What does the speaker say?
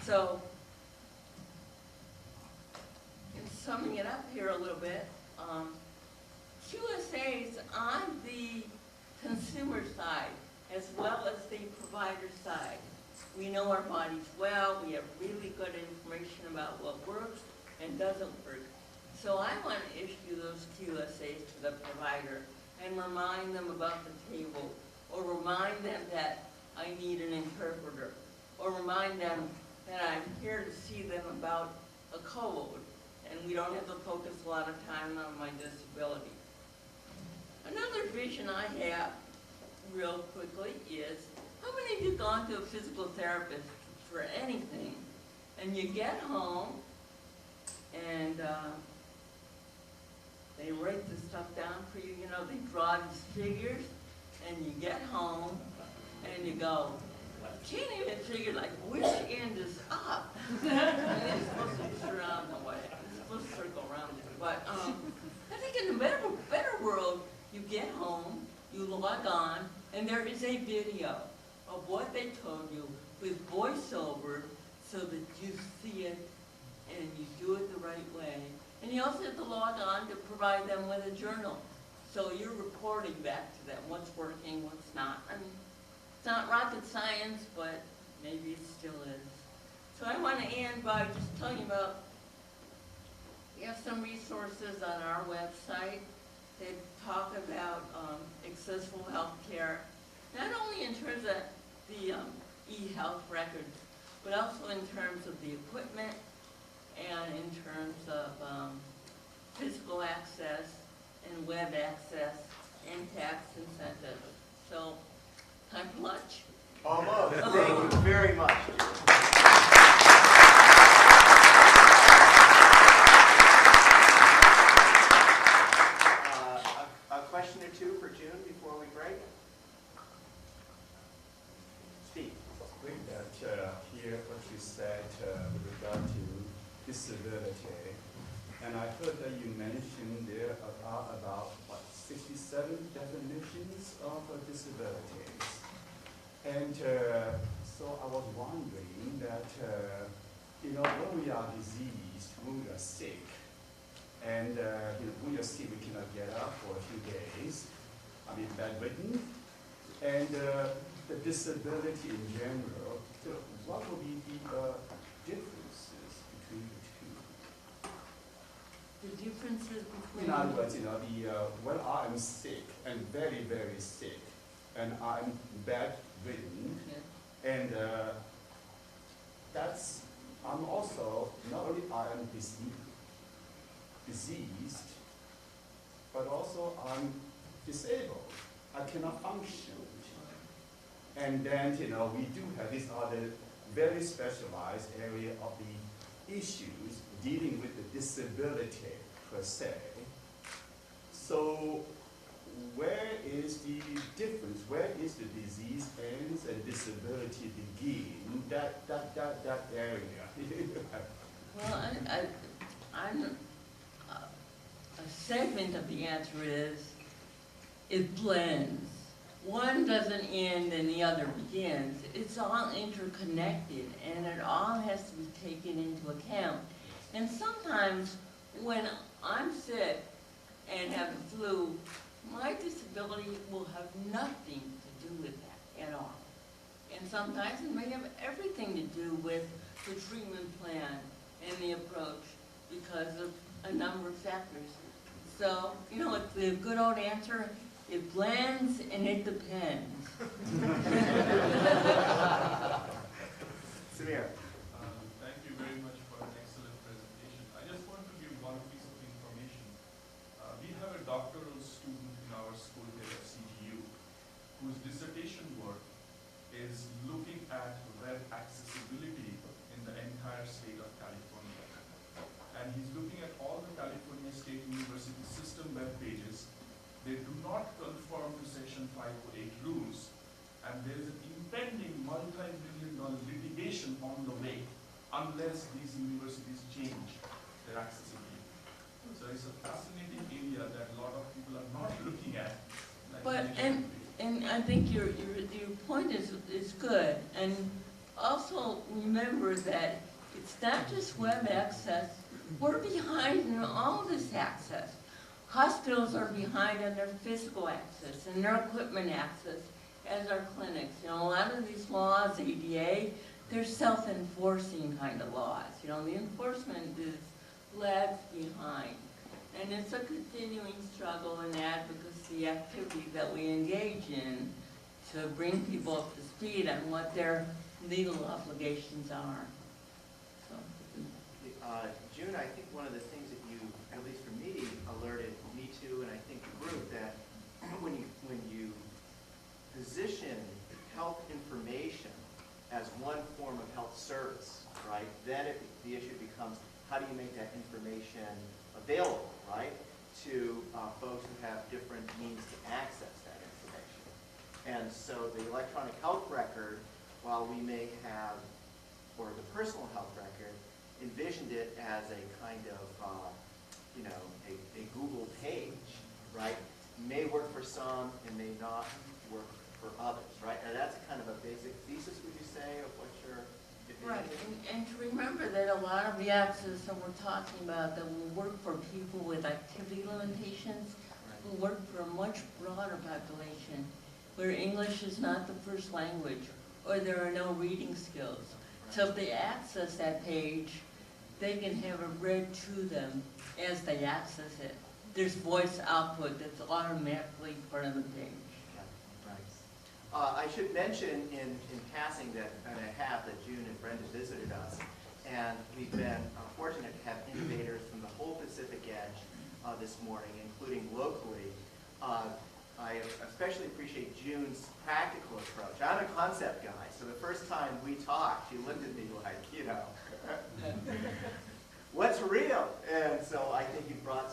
So, in summing it up here a little bit, QSA's on the consumer side as well as the provider side. We know our bodies well, we have really good information about what works and doesn't work. So I want to issue those QSAs to the provider and remind them about the table, or remind them that I need an interpreter, or remind them that I'm here to see them about a code, and we don't have to focus a lot of time on my disability. Another vision I have, real quickly, is how many of you gone to a physical therapist for anything, and you get home, and they write the stuff down for you, they draw these figures, and you get home, and you go, can't even figure, like, which end is up? And it's supposed to surround the way. It's supposed to circle around it. But I think in the better world, you get home, you log on, and there is a video of what they told you with voiceover so that you see it and you do it the right way. And you also have to log on to provide them with a journal. So you're reporting back to them what's working, what's not. I mean, it's not rocket science, but maybe it still is. So I want to end by just telling you about, we have some resources on our website that talk about accessible health care, not only in terms of the e-health records, but also in terms of the equipment and in terms of physical access and web access and tax incentives. So, time for lunch? Almost. Thank you very much. A question or two for June before we break? Steve. With that, hear what you said with regard to disability. And I heard that you mentioned there are about, what, 67 definitions of disabilities. And so I was wondering that, when we are diseased, when we are sick, and when we are sick, we cannot get up for a few days, bedridden, and the disability in general, so what will be the differences between the two? The differences between... In other words, when I'm sick and very, very sick, and I'm bedridden, and I'm also, not only I am diseased, but also I'm disabled. I cannot function. And then, we do have this other very specialized area of the issues dealing with the disability per se. So where is the difference? Where is the disease ends and disability begin? That area. Well, a segment of the answer is, it blends. One doesn't end and the other begins. It's all interconnected, and it all has to be taken into account. And sometimes when I'm sick and have the flu, my disability will have nothing to do with that at all. And sometimes it may have everything to do with the treatment plan and the approach because of a number of factors. So, it's the good old answer, it blends and it depends. Samir. Thank you very much for an excellent presentation. I just want to give one piece of information. We have a doctoral student in our school here at CGU whose dissertation work is looking at web accessibility in the entire state of California. And he's looking at all the California State University system web pages. They do not conform to Section 508 rules, and there is an impending multi-million-dollar litigation on the way unless these universities change their accessibility. So it's a fascinating area that a lot of people are not looking at. But and I think your point is good, and also remember that it's not just web access. We're behind in all this access. Hospitals are behind on their physical access and their equipment access, as are clinics. You know, a lot of these laws, ADA, they're self-enforcing kind of laws. You know, the enforcement is lags behind. And it's a continuing struggle and advocacy activity that we engage in to bring people up to speed on what their legal obligations are. So, June, I think one of the things that you, at least for me, alerted me to, and I think the group, that when you position health information as one form of health service, right, then the issue becomes, how do you make that information available, right, to folks who have different means to access that information. And so the electronic health record, while we may have, or the personal health record, envisioned it as a kind of, you know, a Google page, right, may work for some and may not work for others, right? And that's kind of a basic thesis, would you say, of what you're... right, and to remember that a lot of the access that we're talking about that will work for people with activity limitations will work for a much broader population where English is not the first language or there are no reading skills. So if they access that page, they can have it read to them as they access it. There's voice output that's automatically part of the page. Yeah, right. I should mention in passing that, and I have, that June and Brenda visited us, and we've been fortunate to have innovators from the whole Pacific Edge this morning, including locally. I especially appreciate June's practical approach. I'm a concept guy, so the first time we talked, she looked at me like, you know, what's real? And so I think you brought